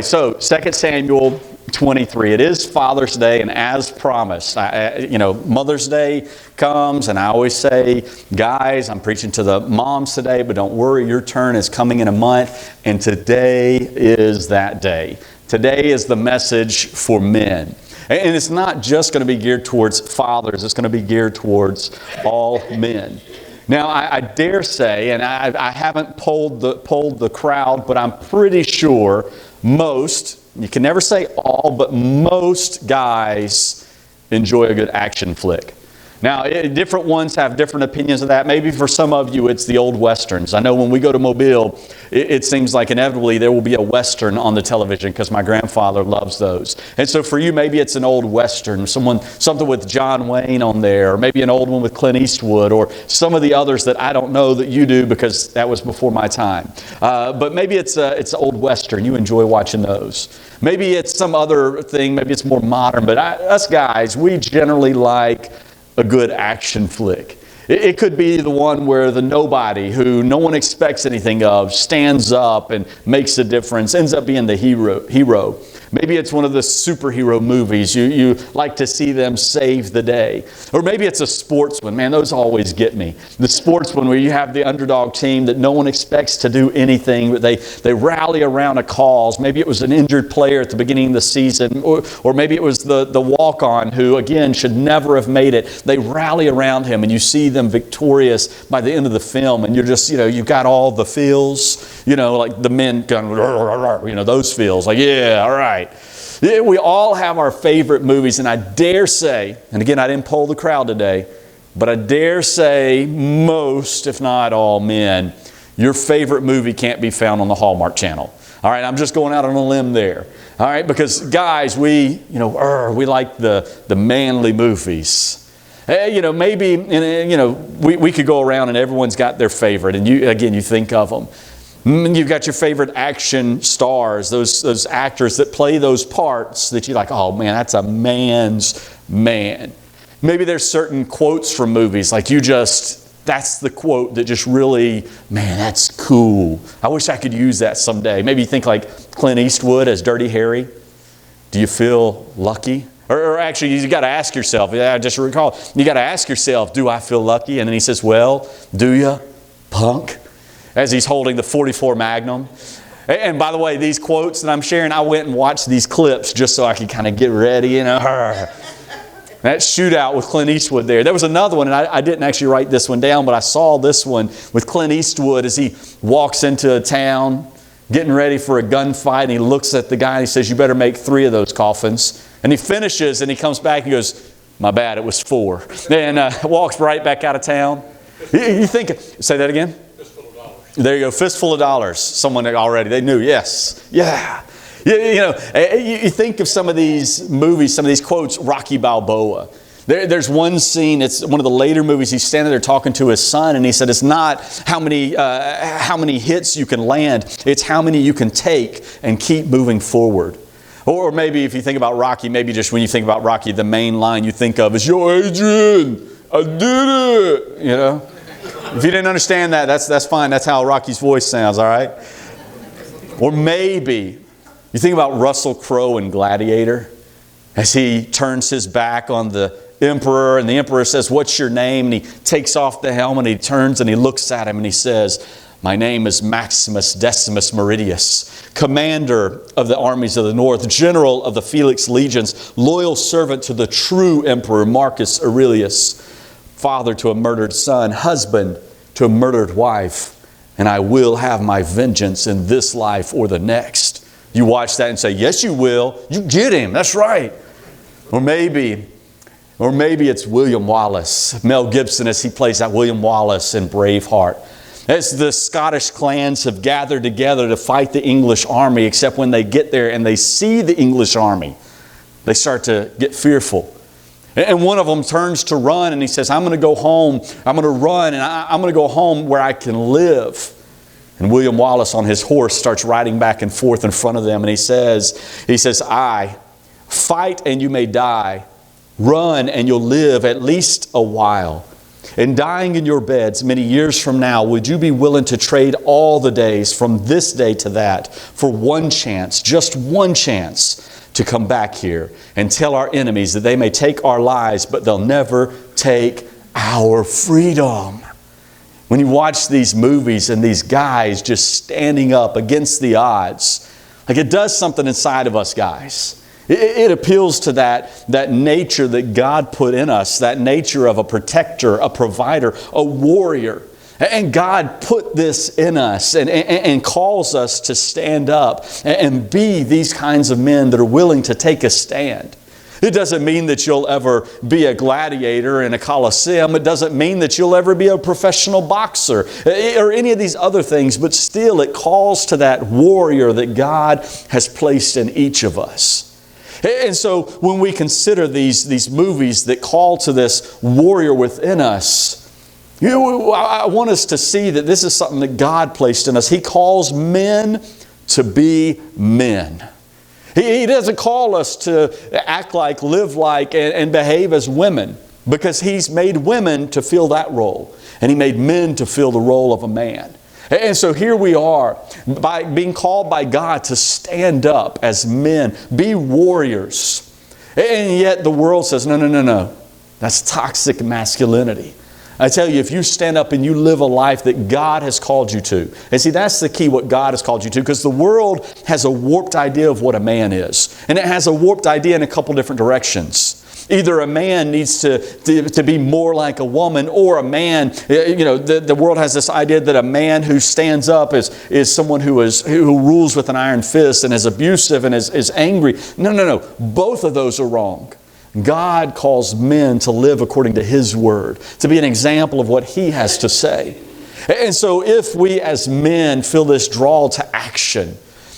So 2 Samuel 23. It is Father's Day, and as promised, Mother's Day comes, and I always say, guys, I'm preaching to the moms today, but don't worry, your turn is coming in a month, and today is that day. Today is the message for men. And it's not just going to be geared towards fathers, it's going to be geared towards all men. Now, I dare say, and I haven't polled the crowd, but I'm pretty sure most, you can never say all, but most guys enjoy a good action flick. Now, different ones have different opinions of that. Maybe for some of you, it's the old Westerns. I know when we go to Mobile, it seems like inevitably there will be a Western on the television because my grandfather loves those. And so for you, maybe it's an old Western, something with John Wayne on there, or maybe an old one with Clint Eastwood, or some of the others that I don't know that you do because that was before my time. But maybe it's an old Western. You enjoy watching those. Maybe it's some other thing. Maybe it's more modern. But us guys, we generally like a good action flick. It could be the one where the nobody who no one expects anything of stands up and makes a difference, ends up being the hero. Maybe it's one of the superhero movies. You like to see them save the day. Or maybe it's a sports one. Man, those always get me. The sports one where you have the underdog team that no one expects to do anything, but they rally around a cause. Maybe it was an injured player at the beginning of the season, or maybe it was the walk-on who, again, should never have made it. They rally around him, and you see them victorious by the end of the film, and you're just, you've got all the feels, like the men going, those feels, like, yeah, all right. Yeah, we all have our favorite movies, and I dare say, and again, I didn't poll the crowd today, but I dare say most, if not all men, your favorite movie can't be found on the Hallmark Channel. All right, I'm just going out on a limb there. All right, because guys, we like the manly movies. Maybe, we could go around and everyone's got their favorite, and you think of them. You've got your favorite action stars, those actors that play those parts that you're like, oh man, that's a man's man. Maybe there's certain quotes from movies, like that's the quote that just really, man, that's cool. I wish I could use that someday. Maybe you think like Clint Eastwood as Dirty Harry. Do you feel lucky? Or actually, you got to ask yourself, I just recall, you got to ask yourself, do I feel lucky? And then he says, well, do you, punk? As he's holding the .44 Magnum. And by the way, these quotes that I'm sharing, I went and watched these clips just so I could kind of get ready, That shootout with Clint Eastwood there. There was another one, and I didn't actually write this one down, but I saw this one with Clint Eastwood as he walks into a town, getting ready for a gunfight, and he looks at the guy and he says, you better make 3 of those coffins. And he finishes and he comes back and goes, my bad, it was 4. And walks right back out of town. You think, say that again? Fistful of dollars. There you go, fistful of dollars. Someone already, they knew, yes. Yeah. You think of some of these movies, some of these quotes, Rocky Balboa. There's one scene, it's one of the later movies, he's standing there talking to his son, and he said, it's not how many hits you can land, it's how many you can take and keep moving forward. Or maybe if you think about Rocky, maybe just when you think about Rocky, the main line you think of is, yo, Adrian, I did it, If you didn't understand that, that's fine. That's how Rocky's voice sounds, all right? Or maybe you think about Russell Crowe in Gladiator as he turns his back on the emperor, and the emperor says, what's your name? And he takes off the helmet, and he turns and he looks at him and he says, my name is Maximus Decimus Meridius, commander of the armies of the north, general of the Felix legions, loyal servant to the true emperor Marcus Aurelius, father to a murdered son, husband to a murdered wife, and I will have my vengeance in this life or the next. You watch that and say, yes, you will. You get him. That's right. Or maybe it's William Wallace, Mel Gibson as he plays that William Wallace in Braveheart. As the Scottish clans have gathered together to fight the English army, except when they get there and they see the English army, they start to get fearful. And one of them turns to run and he says, I'm going to go home. I'm going to run and I'm going to go home where I can live. And William Wallace on his horse starts riding back and forth in front of them. And he says, I, fight and you may die. Run and you'll live at least a while. and dying in your beds many years from now, would you be willing to trade all the days from this day to that for one chance, just one chance, to come back here and tell our enemies that they may take our lives, but they'll never take our freedom? When you watch these movies and these guys just standing up against the odds, like, it does something inside of us, guys. It appeals to that nature that God put in us, that nature of a protector, a provider, a warrior. And God put this in us and calls us to stand up and be these kinds of men that are willing to take a stand. It doesn't mean that you'll ever be a gladiator in a coliseum. It doesn't mean that you'll ever be a professional boxer or any of these other things, but still it calls to that warrior that God has placed in each of us. And so when we consider these movies that call to this warrior within us, I want us to see that this is something that God placed in us. He calls men to be men. He doesn't call us to act like, live like, and behave as women, because He's made women to fill that role. And He made men to fill the role of a man. And so here we are, by being called by God to stand up as men, be warriors. And yet the world says, no. That's toxic masculinity. I tell you, if you stand up and you live a life that God has called you to, and see, that's the key, what God has called you to, because the world has a warped idea of what a man is. And it has a warped idea in a couple different directions. Either a man needs to be more like a woman, or a man, the world has this idea that a man who stands up is someone who rules with an iron fist and is abusive and is angry. No. Both of those are wrong. God calls men to live according to His Word, to be an example of what He has to say. And so if we as men feel this draw to action,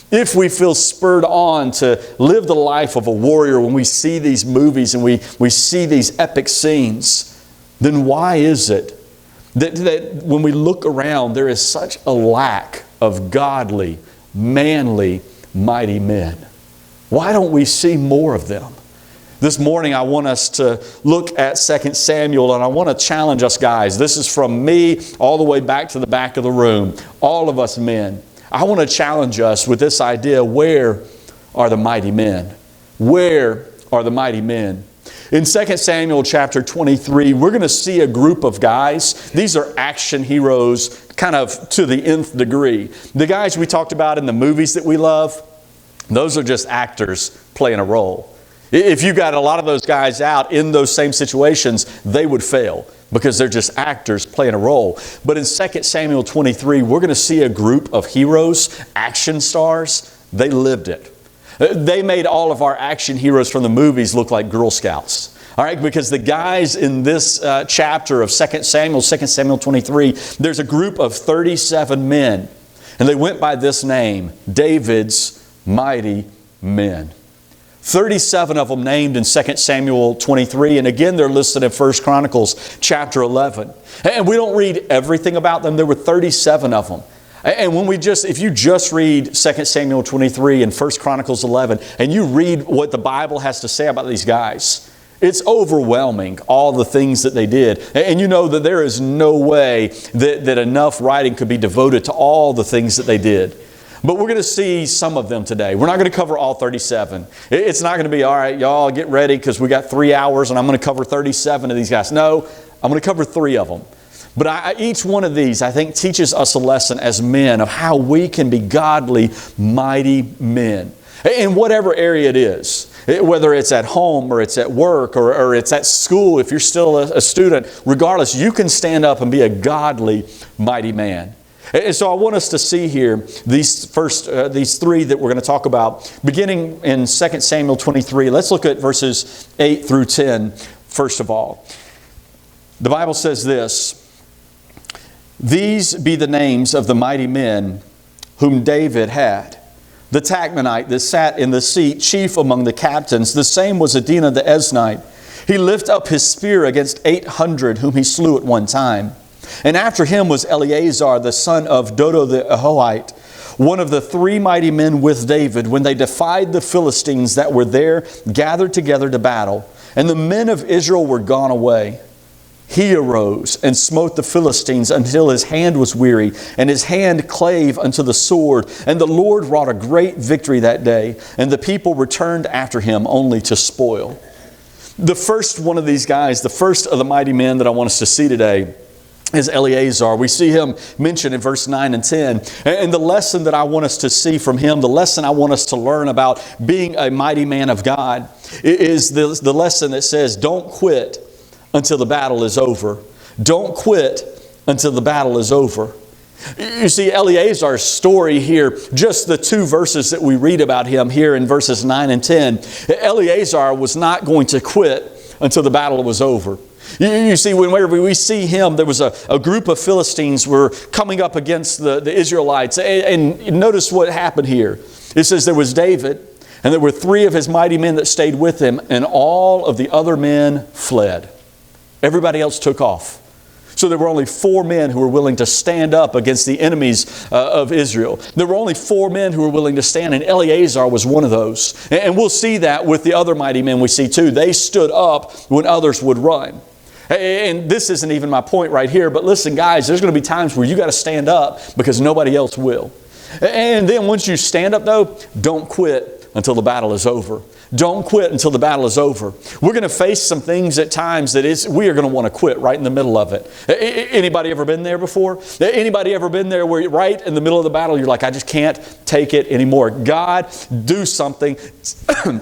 if we feel spurred on to live the life of a warrior when we see these movies and we see these epic scenes, then why is it that when we look around there is such a lack of godly, manly, mighty men? Why don't we see more of them? This morning I want us to look at 2 Samuel, and I want to challenge us, guys. This is from me all the way back to the back of the room. All of us men. I want to challenge us with this idea: where are the mighty men? Where are the mighty men? In 2 Samuel chapter 23, we're going to see a group of guys. These are action heroes, kind of to the nth degree. The guys we talked about in the movies that we love, those are just actors playing a role. If you got a lot of those guys out in those same situations, they would fail, because they're just actors playing a role. But in 2 Samuel 23, we're going to see a group of heroes, action stars. They lived it. They made all of our action heroes from the movies look like Girl Scouts. All right, because the guys in this chapter of 2 Samuel 23, there's a group of 37 men. And they went by this name: David's mighty men. 37 of them named in 2 Samuel 23, and again they're listed in 1 Chronicles chapter 11. And we don't read everything about them. There were 37 of them. And if you just read 2 Samuel 23 and 1 Chronicles 11, and you read what the Bible has to say about these guys, it's overwhelming, all the things that they did. And you know that there is no way that enough writing could be devoted to all the things that they did. But we're going to see some of them today. We're not going to cover all 37. It's not going to be, all right, y'all get ready because we got 3 hours and I'm going to cover 37 of these guys. No, I'm going to cover 3 of them. But each one of these, I think, teaches us a lesson as men of how we can be godly, mighty men. In whatever area it is, whether it's at home or it's at work or it's at school, if you're still a student, regardless, you can stand up and be a godly, mighty man. And so I want us to see here these 3 that we're going to talk about, beginning in 2 Samuel 23. Let's look at verses 8 through 10 first of all. The Bible says this: "These be the names of the mighty men whom David had. The Tachmonite that sat in the seat, chief among the captains, the same was Adonijah the Eznite. He lifted up his spear against 800 whom he slew at one time. And after him was Eleazar, the son of Dodo the Ahohite, one of the 3 mighty men with David, when they defied the Philistines that were there gathered together to battle. And the men of Israel were gone away. he arose and smote the Philistines until his hand was weary, and his hand clave unto the sword. And the Lord wrought a great victory that day, and the people returned after him only to spoil. The first one of these guys, the first of the mighty men that I want us to see today, is Eleazar. We see him mentioned in verse 9 and 10. And the lesson that I want us to see from him, the lesson I want us to learn about being a mighty man of God, is the lesson that says, don't quit until the battle is over. Don't quit until the battle is over. You see, Eleazar's story here, just the two verses that we read about him here in verses 9 and 10, Eleazar was not going to quit until the battle was over. You see, whenever we see him, there was a group of Philistines were coming up against the Israelites. And notice what happened here. It says there was David, and there were 3 of his mighty men that stayed with him, and all of the other men fled. Everybody else took off. So there were only 4 men who were willing to stand up against the enemies of Israel. There were only 4 men who were willing to stand, and Eleazar was one of those. And we'll see that with the other mighty men we see too. They stood up when others would run. And this isn't even my point right here, but listen guys, there's going to be times where you got to stand up because nobody else will. And then once you stand up though, don't quit until the battle is over. Don't quit until the battle is over. We're going to face some things at times that we are going to want to quit right in the middle of it. Anybody ever been there before? Anybody ever been there where right in the middle of the battle you're like, I just can't take it anymore. God, do something.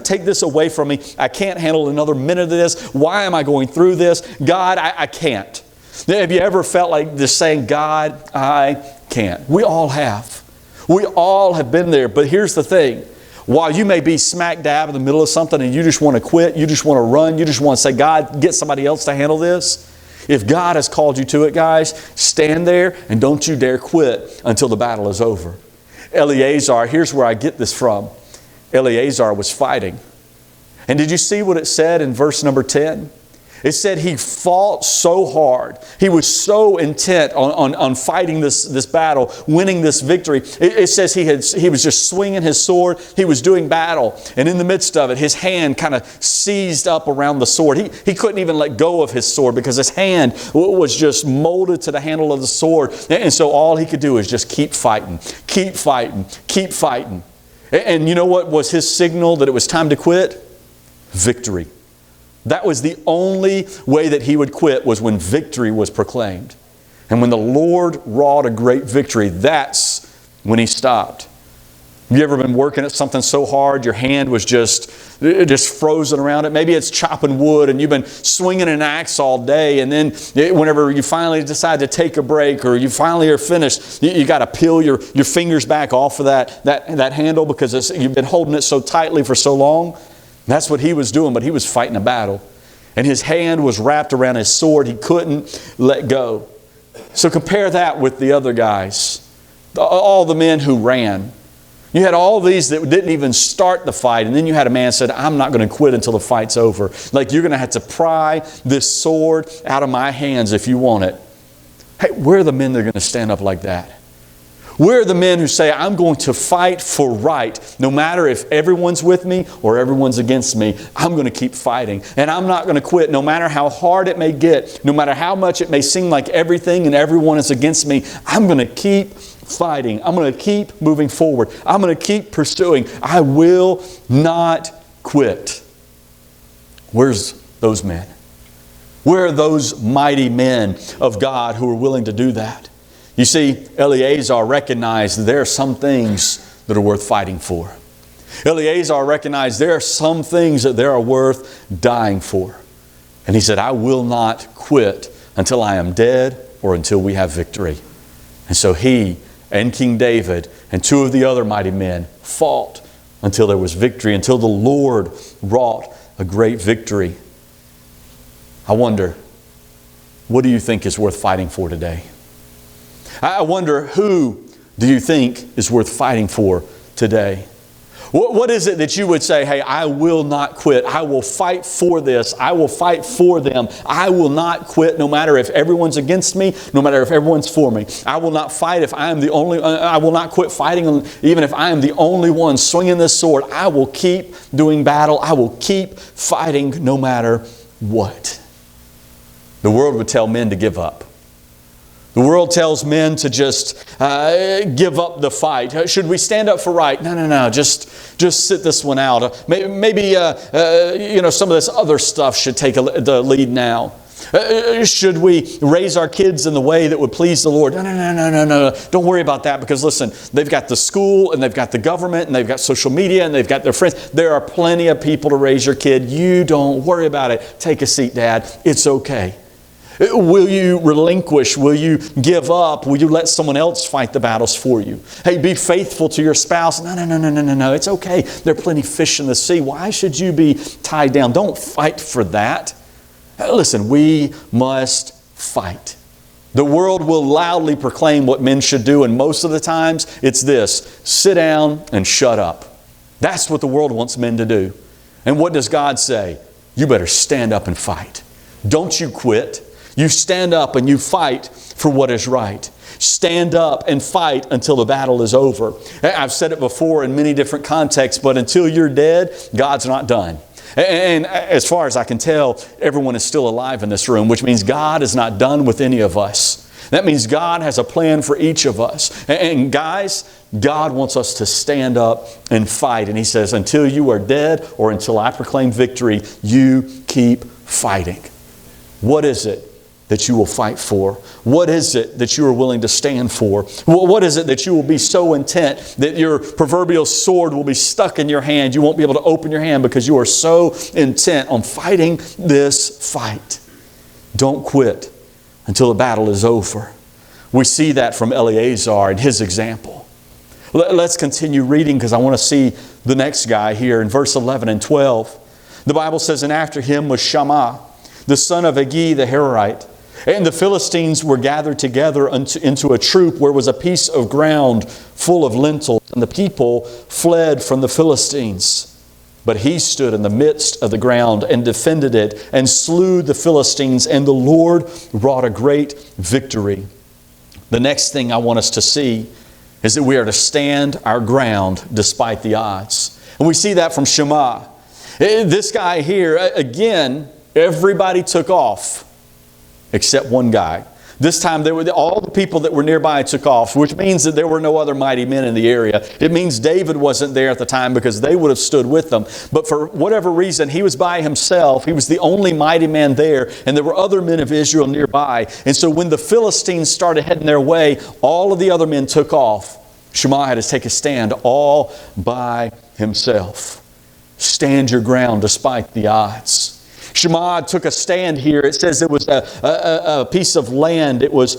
Take this away from me. I can't handle another minute of this. Why am I going through this? God, I can't. Have you ever felt like just saying, God, I can't? We all have. We all have been there. But here's the thing. While you may be smack dab in the middle of something and you just want to quit, you just want to run, you just want to say, God, get somebody else to handle this. If God has called you to it, guys, stand there and don't you dare quit until the battle is over. Eleazar, here's where I get this from. Eleazar was fighting. And did you see what it said in verse number 10? It said he fought so hard. He was so intent on fighting this battle, winning this victory. It says he was just swinging his sword. He was doing battle. And in the midst of it, his hand kind of seized up around the sword. He couldn't even let go of his sword because his hand was just molded to the handle of the sword. And so all he could do is just keep fighting, keep fighting, keep fighting. And you know what was his signal that it was time to quit? Victory. That was the only way that he would quit, was when victory was proclaimed. And when the Lord wrought a great victory, that's when he stopped. Have you ever been working at something so hard your hand was just frozen around it? Maybe it's chopping wood and you've been swinging an axe all day, and then whenever you finally decide to take a break or you finally are finished, you got to peel your fingers back off of that handle because you've been holding it so tightly for so long. That's what he was doing, but he was fighting a battle. And his hand was wrapped around his sword. He couldn't let go. So compare that with the other guys. All the men who ran. You had all these that didn't even start the fight. And then you had a man who said, I'm not going to quit until the fight's over. Like, you're going to have to pry this sword out of my hands if you want it. Hey, where are the men that are going to stand up like that? Where are the men who say, I'm going to fight for right, no matter if everyone's with me or everyone's against me. I'm going to keep fighting. And I'm not going to quit, no matter how hard it may get, no matter how much it may seem like everything and everyone is against me. I'm going to keep fighting. I'm going to keep moving forward. I'm going to keep pursuing. I will not quit. Where's those men? Where are those mighty men of God who are willing to do that? You see, Eleazar recognized there are some things that are worth fighting for. Eleazar recognized there are some things that there are worth dying for. And he said, I will not quit until I am dead or until we have victory. And so he and King David and 2 of the other mighty men fought until there was victory, until the Lord wrought a great victory. I wonder, what do you think is worth fighting for today? I wonder, who do you think is worth fighting for today? What is it that you would say, hey, I will not quit. I will fight for this. I will fight for them. I will not quit no matter if everyone's against me, no matter if everyone's for me. I will not fight if I am the only, I will not quit fighting even if I am the only one swinging this sword. I will keep doing battle. I will keep fighting no matter what. the world would tell men to give up. The world tells men to just give up the fight. Should we stand up for right? No. Just sit this one out. Maybe some of this other stuff should take the lead now. Should we raise our kids in the way that would please the Lord? No. Don't worry about that, because listen, they've got the school and they've got the government and they've got social media and they've got their friends. There are plenty of people to raise your kid. You don't worry about it. Take a seat, Dad. It's okay. Will you relinquish? Will you give up? Will you let someone else fight the battles for you? Hey, be faithful to your spouse. No. It's okay. There are plenty of fish in the sea. Why should you be tied down? Don't fight for that. Listen, we must fight. The world will loudly proclaim what men should do, and most of the times it's this: sit down and shut up. That's what the world wants men to do. And what does God say? You better stand up and fight. Don't you quit. You stand up and you fight for what is right. Stand up and fight until the battle is over. I've said it before in many different contexts, but until you're dead, God's not done. And as far as I can tell, everyone is still alive in this room, which means God is not done with any of us. That means God has a plan for each of us. And guys, God wants us to stand up and fight. And He says, until you are dead or until I proclaim victory, you keep fighting. What is it that you will fight for? What is it that you are willing to stand for? What is it that you will be so intent that your proverbial sword will be stuck in your hand? You won't be able to open your hand because you are so intent on fighting this fight. Don't quit until the battle is over. We see that from Eleazar and his example. Let's continue reading, because I want to see the next guy here in verse 11 and 12. The Bible says, and after him was Shammah, the son of Agi the Hararite. And the Philistines were gathered together into a troop where was a piece of ground full of lentils. And the people fled from the Philistines. But he stood in the midst of the ground and defended it and slew the Philistines. And the Lord wrought a great victory. The next thing I want us to see is that we are to stand our ground despite the odds. And we see that from Shammah. This guy here, again, everybody took off except one guy. This time all the people that were nearby took off, which means that there were no other mighty men in the area. It means David wasn't there at the time, because they would have stood with them. But for whatever reason, he was by himself. He was the only mighty man there, and there were other men of Israel nearby. And so when the Philistines started heading their way, all of the other men took off. Shammah had to take a stand all by himself. Stand your ground despite the odds. Shammah took a stand here. It says it was a piece of land. It was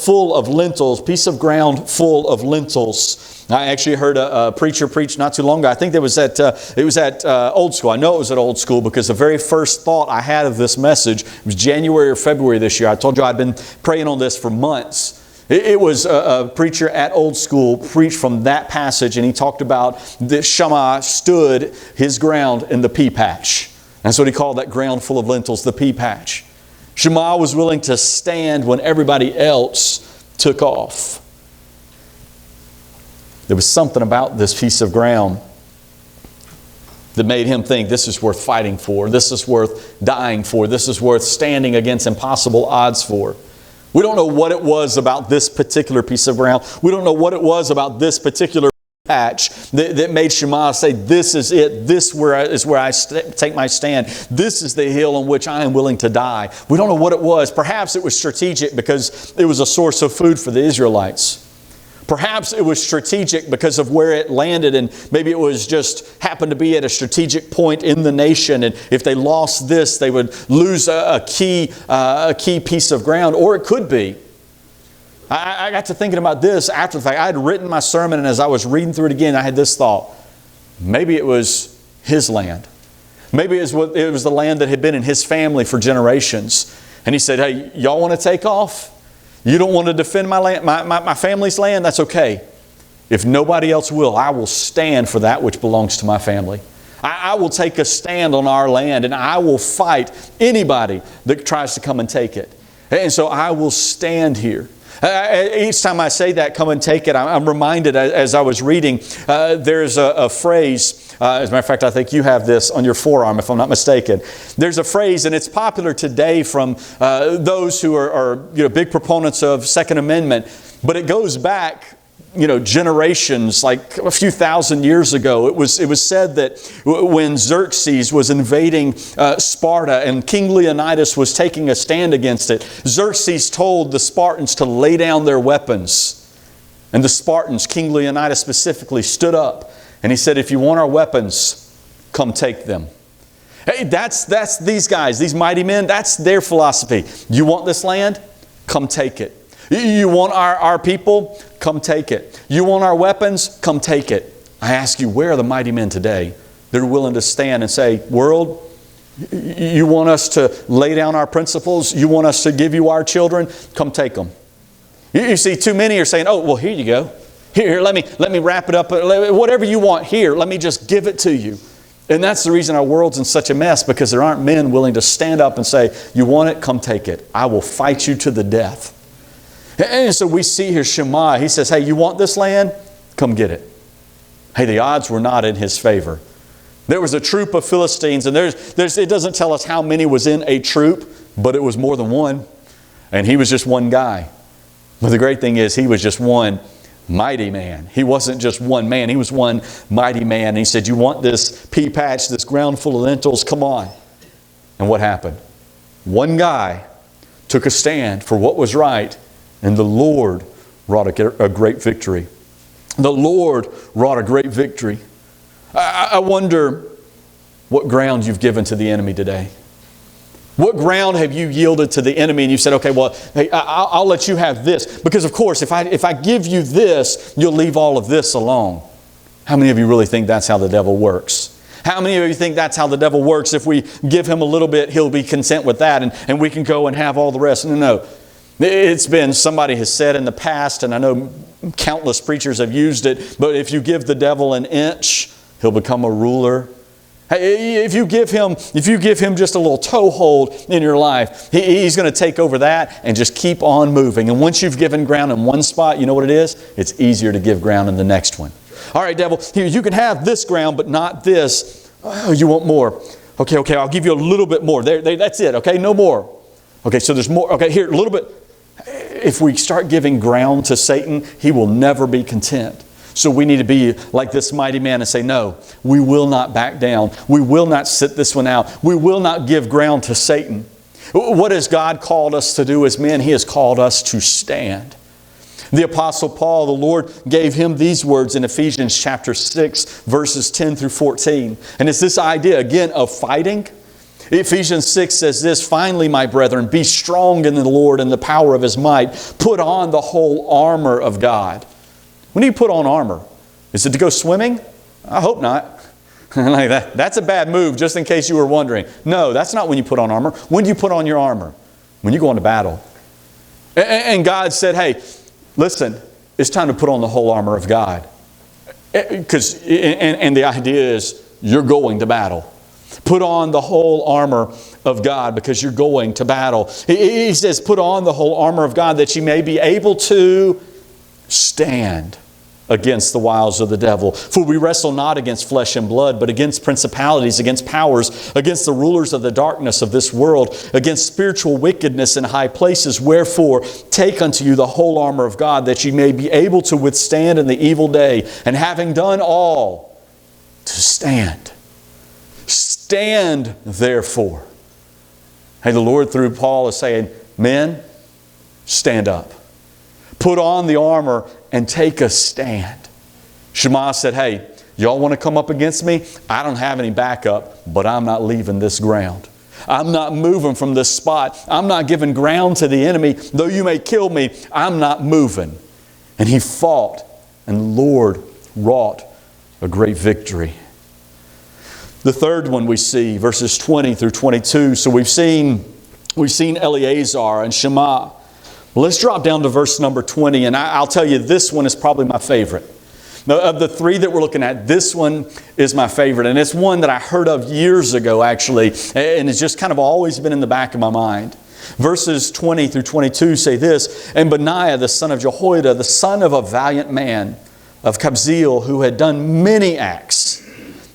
full of lentils, piece of ground full of lentils. I actually heard a preacher preach not too long ago. I think it was at Old School. I know it was at Old School, because the very first thought I had of this message was January or February this year. I told you I'd been praying on this for months. It was a preacher at Old School preached from that passage, and he talked about that Shammah stood his ground in the pea patch. That's what he called that ground full of lentils, the pea patch. Shammah was willing to stand when everybody else took off. There was something about this piece of ground that made him think, this is worth fighting for. This is worth dying for. This is worth standing against impossible odds for. We don't know what it was about this particular piece of ground. We don't know what it was about this particular patch that made Shammah say, this is it. This is where I take my stand. This is the hill on which I am willing to die. We don't know what it was. Perhaps it was strategic because it was a source of food for the Israelites. Perhaps it was strategic because of where it landed, and maybe it was just happened to be at a strategic point in the nation, and if they lost this, they would lose a key piece of ground. Or it could be, I got to thinking about this after the fact. I had written my sermon, and as I was reading through it again, I had this thought. Maybe it was his land. Maybe it was the land that had been in his family for generations. And he said, hey, y'all want to take off? You don't want to defend my land, my family's land? That's okay. If nobody else will, I will stand for that which belongs to my family. I will take a stand on our land, and I will fight anybody that tries to come and take it. And so I will stand here. Each time I say that, come and take it, I'm reminded as I was reading, there's a phrase, as a matter of fact, I think you have this on your forearm if I'm not mistaken. There's a phrase, and it's popular today from those who are big proponents of Second Amendment, but it goes back generations, like a few thousand years ago. It was said that when Xerxes was invading Sparta and King Leonidas was taking a stand against it, Xerxes told the Spartans to lay down their weapons. And the Spartans, King Leonidas specifically, stood up and he said, if you want our weapons, come take them. Hey, that's these guys, these mighty men, that's their philosophy. You want this land? Come take it. You want our people? Come take it. You want our weapons? Come take it. I ask you, where are the mighty men today that are willing to stand and say, world, you want us to lay down our principles? You want us to give you our children? Come take them. You see, too many are saying, oh, well, here you go. Here, let me wrap it up. Whatever you want here, let me just give it to you. And that's the reason our world's in such a mess, because there aren't men willing to stand up and say, you want it? Come take it. I will fight you to the death. And so we see here Shema. He says, hey, you want this land? Come get it. Hey, the odds were not in his favor. There was a troop of Philistines, and it doesn't tell us how many was in a troop, but it was more than one. And he was just one guy. But the great thing is, he was just one mighty man. He wasn't just one man. He was one mighty man. And he said, you want this pea patch, this ground full of lentils? Come on. And what happened? One guy took a stand for what was right, and the Lord wrought a great victory. The Lord wrought a great victory. I wonder what ground you've given to the enemy today. What ground have you yielded to the enemy and you said, okay, well, hey, I'll let you have this. Because of course, if I give you this, you'll leave all of this alone. How many of you really think that's how the devil works? How many of you think that's how the devil works? If we give him a little bit, he'll be content with that and we can go and have all the rest. No. It's been, somebody has said in the past, and I know countless preachers have used it, but if you give the devil an inch, he'll become a ruler. Hey, if you give him just a little toehold in your life, he's going to take over that and just keep on moving. And once you've given ground in one spot, you know what it is? It's easier to give ground in the next one. All right, devil, here, you can have this ground, but not this. Oh, you want more. Okay, I'll give you a little bit more. That's it, okay? No more. Okay, so there's more. Okay, here, a little bit. If we start giving ground to Satan, he will never be content. So we need to be like this mighty man and say, no, we will not back down. We will not sit this one out. We will not give ground to Satan. What has God called us to do as men? He has called us to stand. The Apostle Paul, the Lord gave him these words in Ephesians chapter 6, verses 10 through 14. And it's this idea, again, of fighting. Ephesians 6 says this, finally, my brethren, be strong in the Lord and the power of His might. Put on the whole armor of God. When do you put on armor? Is it to go swimming? I hope not. Like that. That's a bad move, just in case you were wondering. No, that's not when you put on armor. When do you put on your armor? When you go into battle. And God said, hey, listen, it's time to put on the whole armor of God. And the idea is you're going to battle. Put on the whole armor of God because you're going to battle. He says, put on the whole armor of God that you may be able to stand against the wiles of the devil. For we wrestle not against flesh and blood, but against principalities, against powers, against the rulers of the darkness of this world, against spiritual wickedness in high places. Wherefore, take unto you the whole armor of God, that you may be able to withstand in the evil day, and having done all, to stand. Stand, therefore. Hey, the Lord through Paul is saying, men, stand up. Put on the armor and take a stand. Shema said, hey, y'all want to come up against me? I don't have any backup, but I'm not leaving this ground. I'm not moving from this spot. I'm not giving ground to the enemy. Though you may kill me, I'm not moving. And he fought, and the Lord wrought a great victory. The third one we see, verses 20 through 22. So we've seen Eleazar and Shema. Let's drop down to verse number 20, and I'll tell you, this one is probably my favorite. Now, of the three that we're looking at, this one is my favorite, and it's one that I heard of years ago, actually, and it's just kind of always been in the back of my mind. Verses 20 through 22 say this, "And Benaiah the son of Jehoiada, the son of a valiant man of Kabzeel, who had done many acts,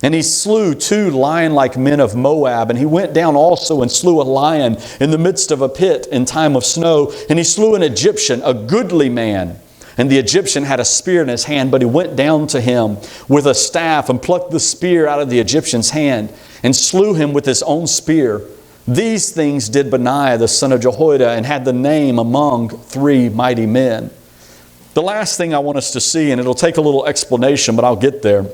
and he slew 2 lion-like men of Moab, and he went down also and slew a lion in the midst of a pit in time of snow, and he slew an Egyptian, a goodly man. And the Egyptian had a spear in his hand, but he went down to him with a staff and plucked the spear out of the Egyptian's hand and slew him with his own spear. These things did Benaiah the son of Jehoiada, and had the name among 3 mighty men." The last thing I want us to see, and it'll take a little explanation, but I'll get there.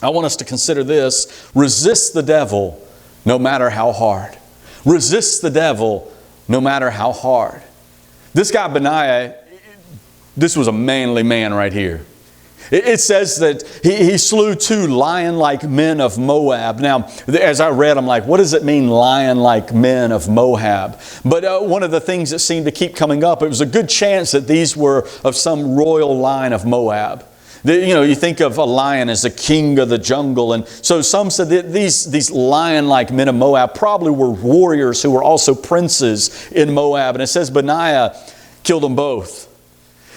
I want us to consider this: resist the devil no matter how hard. Resist the devil no matter how hard. This guy Benaiah, this was a manly man right here. It says that he slew 2 lion-like men of Moab. Now, as I read, I'm like, what does it mean, lion-like men of Moab? But one of the things that seemed to keep coming up, it was a good chance that these were of some royal line of Moab. You think of a lion as the king of the jungle. And so some said that these lion-like men of Moab probably were warriors who were also princes in Moab. And it says Benaiah killed them both.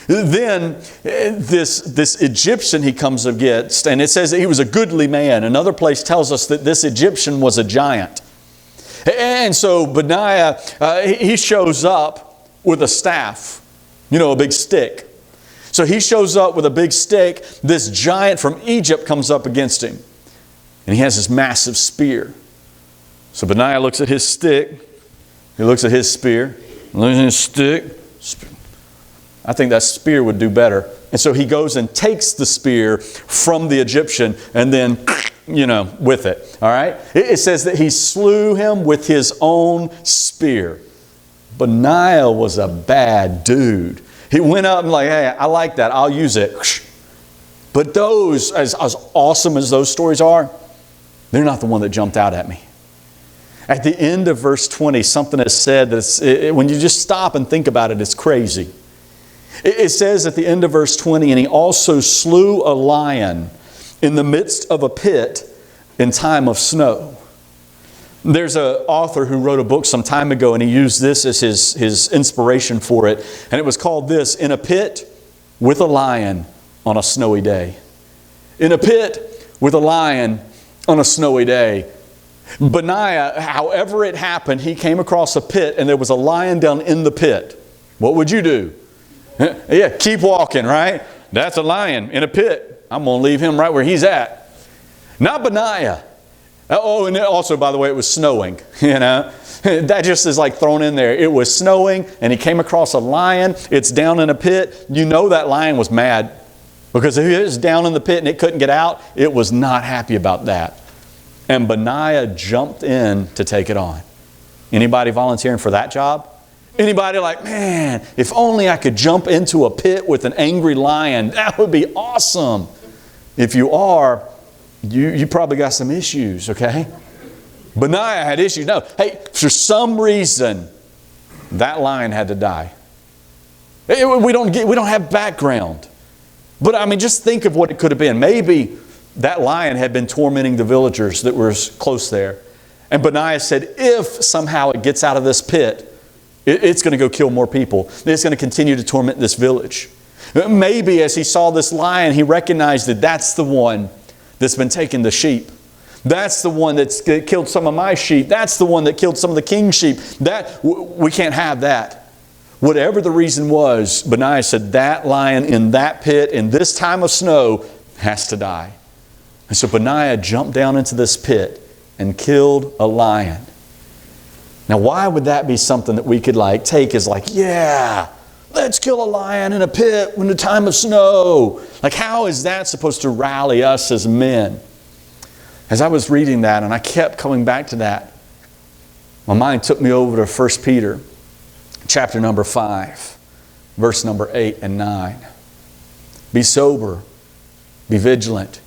Then this Egyptian he comes against, and it says that he was a goodly man. Another place tells us that this Egyptian was a giant. And so Benaiah, he shows up with a staff, a big stick. So he shows up with a big stick. This giant from Egypt comes up against him, and he has this massive spear. So Benaiah looks at his stick. He looks at his spear. Looks at his stick. I think that spear would do better. And so he goes and takes the spear from the Egyptian and then, with it. All right? It says that he slew him with his own spear. Benaiah was a bad dude. He went up and like, hey, I like that. I'll use it. But those, as awesome as those stories are, they're not the one that jumped out at me. At the end of verse 20, something is said that when you just stop and think about it, it's crazy. It says at the end of verse 20, "And he also slew a lion in the midst of a pit in time of snow." There's an author who wrote a book some time ago, and he used this as his inspiration for it. And it was called this: "In a pit with a lion on a snowy day." In a pit with a lion on a snowy day. Benaiah, however it happened, he came across a pit and there was a lion down in the pit. What would you do? Yeah, keep walking, right? That's a lion in a pit. I'm going to leave him right where he's at. Not Benaiah. Oh, and also, by the way, it was snowing. That just is like thrown in there. It was snowing, and he came across a lion. It's down in a pit. That lion was mad, because if it was down in the pit and it couldn't get out, it was not happy about that. And Benaiah jumped in to take it on. Anybody volunteering for that job? Anybody like, man, if only I could jump into a pit with an angry lion, that would be awesome. If you are, you probably got some issues, okay? Benaiah had issues. No, hey, for some reason, that lion had to die. We don't have background. But just think of what it could have been. Maybe that lion had been tormenting the villagers that were close there. And Benaiah said, if somehow it gets out of this pit, it's going to go kill more people. It's going to continue to torment this village. Maybe as he saw this lion, he recognized that that's the one that's been taking the sheep. That's the one that's killed some of my sheep. That's the one that killed some of the king's sheep. We can't have that. Whatever the reason was, Benaiah said that lion in that pit in this time of snow has to die. And so Benaiah jumped down into this pit and killed a lion. Now, why would that be something that we could take as yeah, let's kill a lion in a pit in the time of snow? How is that supposed to rally us as men? As I was reading that, and I kept coming back to that, my mind took me over to 1 Peter chapter number 5, verse number 8 and 9. Be sober, be vigilant,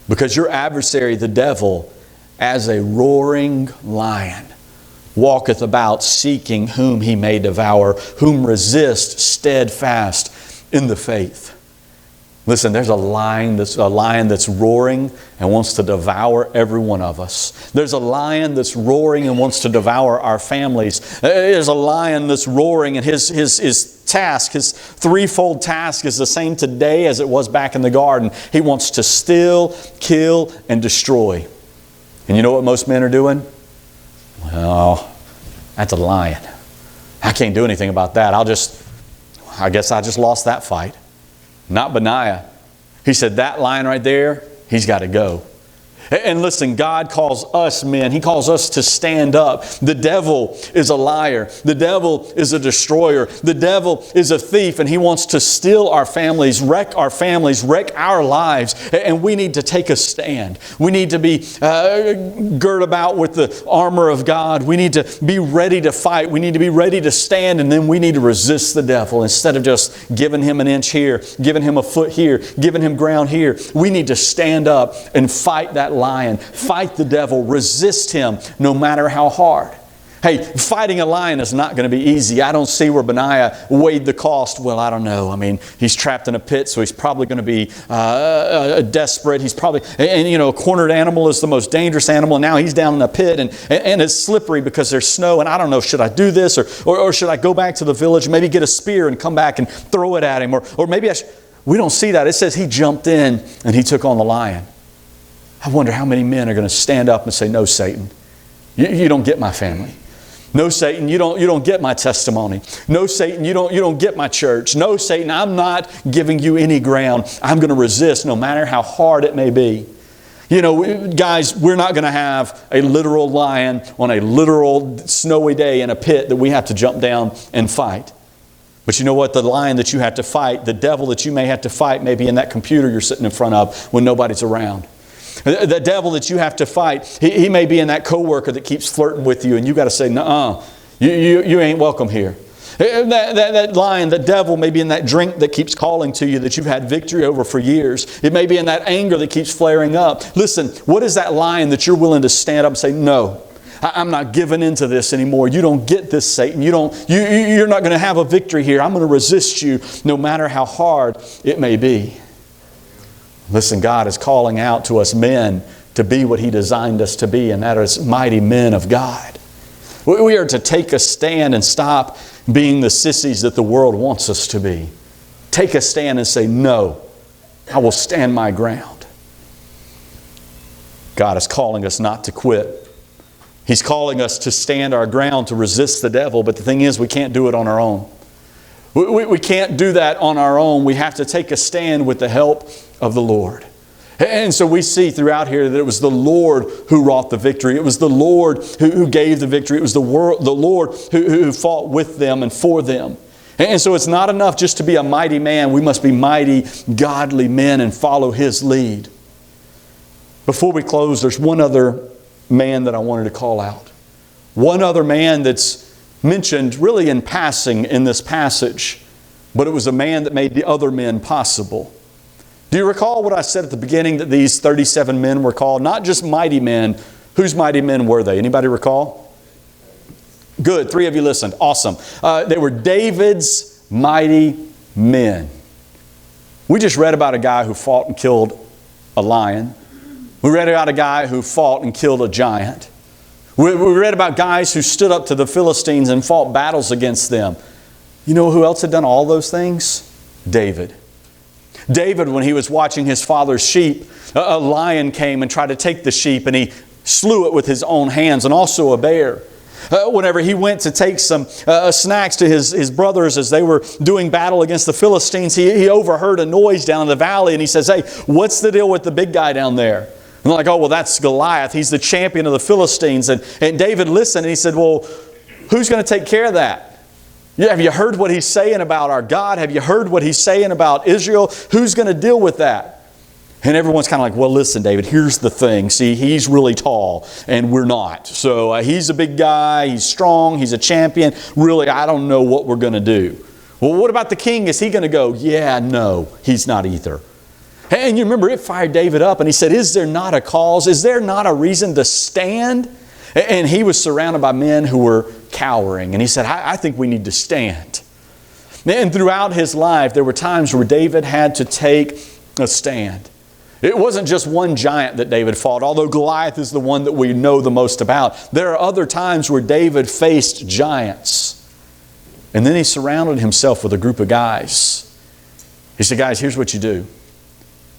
because your adversary, the devil, as a roaring lion, walketh about seeking whom he may devour, whom resist steadfast in the faith. Listen, there's a lion that's roaring and wants to devour every one of us. There's a lion that's roaring and wants to devour our families. There's a lion that's roaring, and his task, his threefold task is the same today as it was back in the garden. He wants to steal, kill, and destroy. And you know what most men are doing? Well, that's a lion. I can't do anything about that. I guess I just lost that fight. Not Benaiah. He said, that lion right there, he's got to go. And listen, God calls us men. He calls us to stand up. The devil is a liar. The devil is a destroyer. The devil is a thief, and he wants to steal our families, wreck our lives. And we need to take a stand. We need to be girt about with the armor of God. We need to be ready to fight. We need to be ready to stand, and then we need to resist the devil instead of just giving him an inch here, giving him a foot here, giving him ground here. We need to stand up and fight that lion. Fight the devil. Resist him no matter how hard. Hey, fighting a lion is not going to be easy. I don't see where Benaiah weighed the cost. Well, I don't know. I mean, he's trapped in a pit, so he's probably going to be desperate. He's probably, a cornered animal is the most dangerous animal. And now he's down in a pit, and it's slippery because there's snow. And I don't know, should I do this or should I go back to the village, maybe get a spear and come back and throw it at him? Or maybe we don't see that. It says he jumped in and he took on the lion. I wonder how many men are going to stand up and say, no, Satan, you don't get my family. No, Satan, you don't get my testimony. No, Satan, you don't get my church. No, Satan, I'm not giving you any ground. I'm going to resist no matter how hard it may be. Guys, we're not going to have a literal lion on a literal snowy day in a pit that we have to jump down and fight. But you know what? The lion that you have to fight, the devil that you may have to fight, may be in that computer you're sitting in front of when nobody's around. The devil that you have to fight, he may be in that coworker that keeps flirting with you, and you got to say, "Nuh-uh, you ain't welcome here." That lion, the devil, may be in that drink that keeps calling to you that you've had victory over for years. It may be in that anger that keeps flaring up. Listen, what is that lion that you're willing to stand up and say, "No, I'm not giving into this anymore. You don't get this, Satan. You're not going to have a victory here. I'm going to resist you no matter how hard it may be." Listen, God is calling out to us men to be what He designed us to be, and that is mighty men of God. We are to take a stand and stop being the sissies that the world wants us to be. Take a stand and say, no, I will stand my ground. God is calling us not to quit. He's calling us to stand our ground, to resist the devil, but the thing is, we can't do it on our own. We can't do that on our own. We have to take a stand with the help of the Lord. And so we see throughout here that it was the Lord who wrought the victory. It was the Lord who gave the victory. It was the Lord who fought with them and for them. And so it's not enough just to be a mighty man. We must be mighty, godly men and follow His lead. Before we close, there's one other man that I wanted to call out. One other man that's mentioned really in passing in this passage, but it was a man that made the other men possible. Do you recall what I said at the beginning, that these 37 men were called? Not just mighty men. Whose mighty men were they? Anybody recall? Good. 3 of you listened. Awesome. They were David's mighty men. We just read about a guy who fought and killed a lion. We read about a guy who fought and killed a giant. We read about guys who stood up to the Philistines and fought battles against them. You know who else had done all those things? David. David, when he was watching his father's sheep, a lion came and tried to take the sheep, and he slew it with his own hands, and also a bear. Whenever he went to take some snacks to his brothers as they were doing battle against the Philistines, he overheard a noise down in the valley, and he says, "Hey, what's the deal with the big guy down there?" And they're like, "Oh, well, that's Goliath. He's the champion of the Philistines." And David listened, and he said, "Well, who's going to take care of that? Have you heard what he's saying about our God? Have you heard what he's saying about Israel? Who's going to deal with that?" And everyone's kind of like, "Well, listen, David, here's the thing. See, he's really tall, and we're not. So he's a big guy. He's strong. He's a champion. Really, I don't know what we're going to do." "Well, what about the king? Is he going to go?" "Yeah, no, he's not either." And you remember, it fired David up, and he said, "Is there not a cause? Is there not a reason to stand?" And he was surrounded by men who were cowering. And he said, I think we need to stand. And throughout his life, there were times where David had to take a stand. It wasn't just one giant that David fought, although Goliath is the one that we know the most about. There are other times where David faced giants. And then he surrounded himself with a group of guys. He said, guys, here's what you do.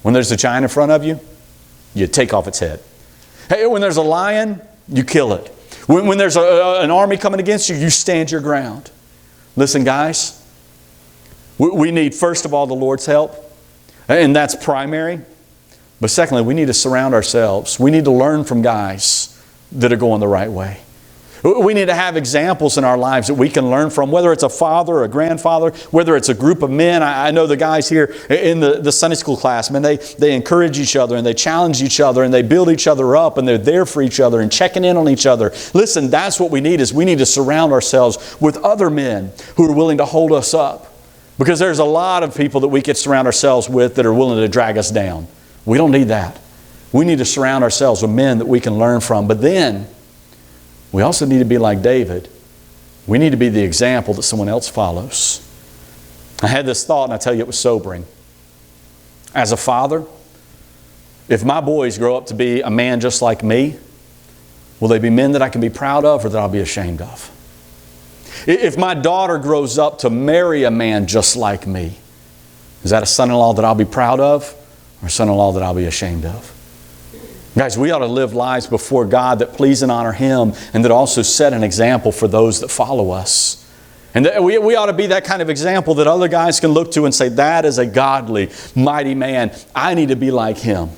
When there's a giant in front of you, you take off its head. Hey, when there's a lion, you kill it. When there's an army coming against you, you stand your ground. Listen, guys, we need, first of all, the Lord's help. And that's primary. But secondly, we need to surround ourselves. We need to learn from guys that are going the right way. We need to have examples in our lives that we can learn from, whether it's a father or a grandfather, whether it's a group of men. I know the guys here in the Sunday school class, man, they encourage each other and they challenge each other and they build each other up and they're there for each other and checking in on each other. Listen, that's what we need, is we need to surround ourselves with other men who are willing to hold us up. Because there's a lot of people that we could surround ourselves with that are willing to drag us down. We don't need that. We need to surround ourselves with men that we can learn from. But then, we also need to be like David. We need to be the example that someone else follows. I had this thought, and I tell you, it was sobering. As a father, if my boys grow up to be a man just like me, will they be men that I can be proud of or that I'll be ashamed of? If my daughter grows up to marry a man just like me, is that a son-in-law that I'll be proud of or a son-in-law that I'll be ashamed of? Guys, we ought to live lives before God that please and honor Him, and that also set an example for those that follow us. And we ought to be that kind of example that other guys can look to and say, that is a godly, mighty man. I need to be like him.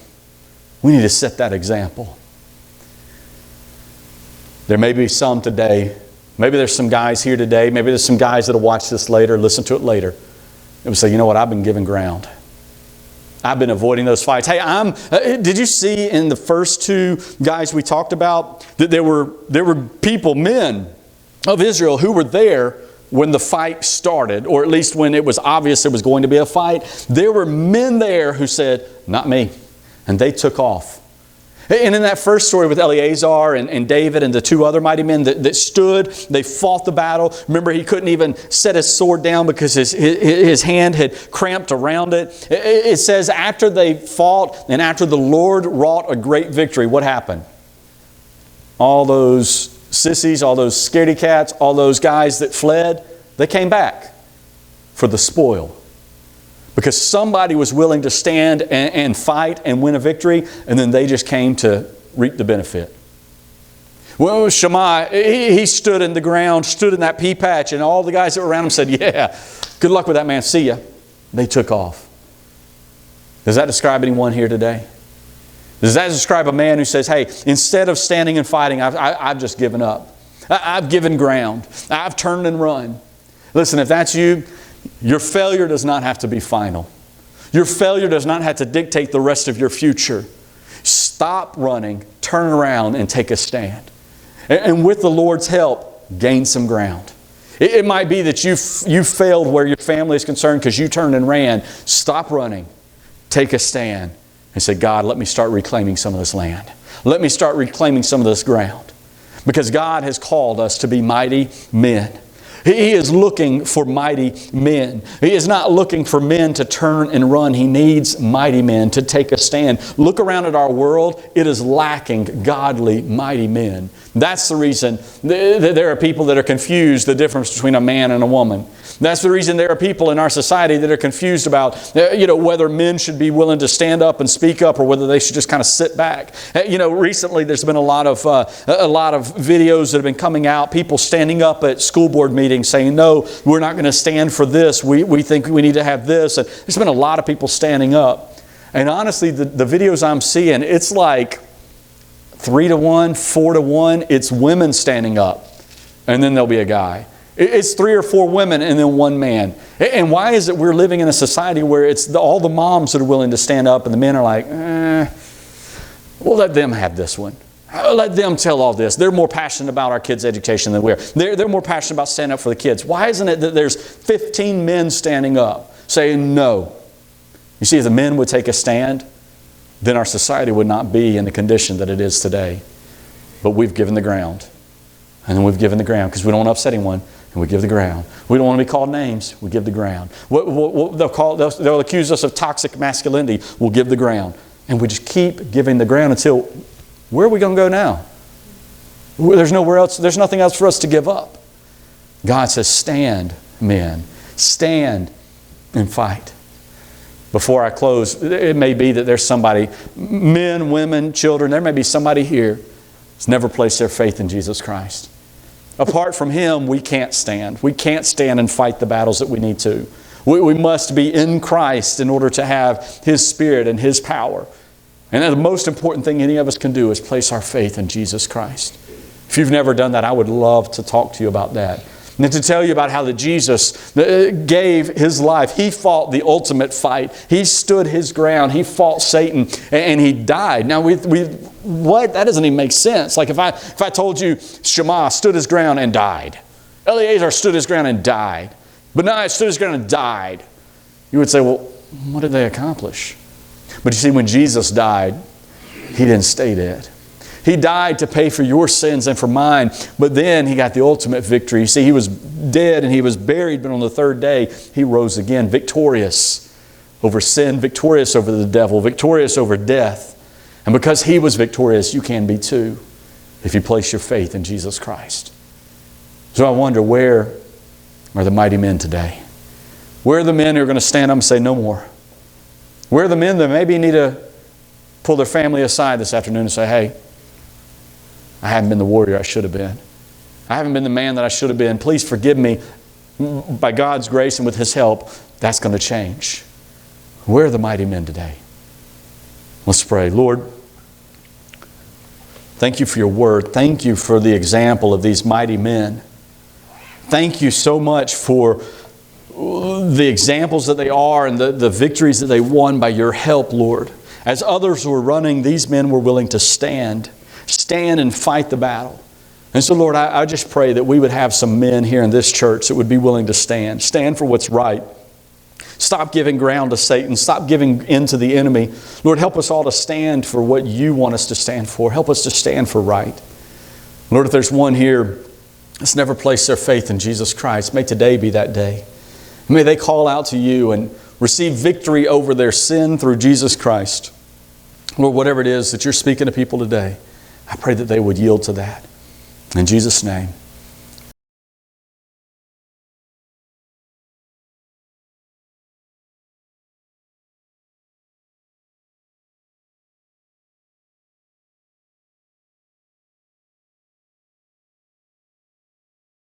We need to set that example. There may be some today, maybe there's some guys here today, maybe there's some guys that will watch this later, listen to it later, and will say, you know what, I've been giving ground. I've been avoiding those fights. Hey, did you see in the first two guys we talked about that there were people, men of Israel, who were there when the fight started, or at least when it was obvious there was going to be a fight? There were men there who said, not me. And they took off. And in that first story with Eleazar and David and the two other mighty men that stood, they fought the battle. Remember, he couldn't even set his sword down because his hand had cramped around it. It says after they fought and after the Lord wrought a great victory, what happened? All those sissies, all those scaredy cats, all those guys that fled, they came back for the spoil. Because somebody was willing to stand and fight and win a victory, and then they just came to reap the benefit. Well, Shammah, he stood in the ground, stood in that pea patch, and all the guys that were around him said, yeah, good luck with that, man, see ya. They took off. Does that describe anyone here today? Does that describe a man who says, hey, instead of standing and fighting, I've just given up. I've given ground. I've turned and run. Listen, if that's you, your failure does not have to be final. Your failure does not have to dictate the rest of your future. Stop running, turn around, and take a stand. And with the Lord's help, gain some ground. It might be that you failed where your family is concerned because you turned and ran. Stop running. Take a stand and say, God, let me start reclaiming some of this land. Let me start reclaiming some of this ground. Because God has called us to be mighty men. He is looking for mighty men. He is not looking for men to turn and run. He needs mighty men to take a stand. Look around at our world. It is lacking godly, mighty men. That's the reason there are people that are confused the difference between a man and a woman. That's the reason there are people in our society that are confused about whether men should be willing to stand up and speak up or whether they should just kind of sit back. Recently there's been a lot of videos that have been coming out, people standing up at school board meetings saying, no, we're not going to stand for this. We think we need to have this. And there's been a lot of people standing up. And honestly, the videos I'm seeing, it's like 3-to-1, 4-to-1. It's women standing up. And then there'll be a guy. It's 3 or 4 women and then 1 man. And why is it we're living in a society where it's all the moms that are willing to stand up and the men are like, we'll let them have this one. Let them tell all this. They're more passionate about our kids' education than we are. They're more passionate about standing up for the kids. Why isn't it that there's 15 men standing up saying no? You see, if the men would take a stand, then our society would not be in the condition that it is today. But we've given the ground. And then we've given the ground because we don't want to upset anyone. and we give the ground. We don't want to be called names. We give the ground. They'll accuse us of toxic masculinity. We'll give the ground. And we just keep giving the ground until, where are we going to go now? There's nowhere else. There's nothing else for us to give up. God says, stand, men. Stand and fight. Before I close, it may be that there's somebody, men, women, children, there may be somebody here that's never placed their faith in Jesus Christ. Apart from Him, we can't stand. We can't stand and fight the battles that we need to. We must be in Christ in order to have His Spirit and His power. And the most important thing any of us can do is place our faith in Jesus Christ. If you've never done that, I would love to talk to you about that. And to tell you about how that Jesus gave His life. He fought the ultimate fight. He stood His ground. He fought Satan and He died. Now, what? That doesn't even make sense. Like if I told you Shammah stood his ground and died. Eleazar stood his ground and died. Benaiah stood his ground and died. You would say, well, what did they accomplish? But you see, when Jesus died, He didn't stay dead. He died to pay for your sins and for mine, but then He got the ultimate victory. You see, He was dead and He was buried, but on the third day, He rose again, victorious over sin, victorious over the devil, victorious over death. And because He was victorious, you can be too, if you place your faith in Jesus Christ. So I wonder, where are the mighty men today? Where are the men who are going to stand up and say, no more? Where are the men that maybe need to pull their family aside this afternoon and say, hey, I haven't been the warrior I should have been. I haven't been the man that I should have been. Please forgive me. By God's grace and with His help, that's going to change. Where are the mighty men today? Let's pray. Lord, thank You for Your Word. Thank You for the example of these mighty men. Thank You so much for the examples that they are and the victories that they won by Your help, Lord. As others were running, these men were willing to stand and fight the battle. And so, Lord, I just pray that we would have some men here in this church that would be willing to stand for what's right. Stop giving ground to Satan. Stop giving in to the enemy. Lord, help us all to stand for what You want us to stand for. Help us to stand for right. Lord, if there's one here that's never placed their faith in Jesus Christ, may today be that day. May they call out to You and receive victory over their sin through Jesus Christ. Lord, whatever it is that You're speaking to people today, I pray that they would yield to that. In Jesus' name.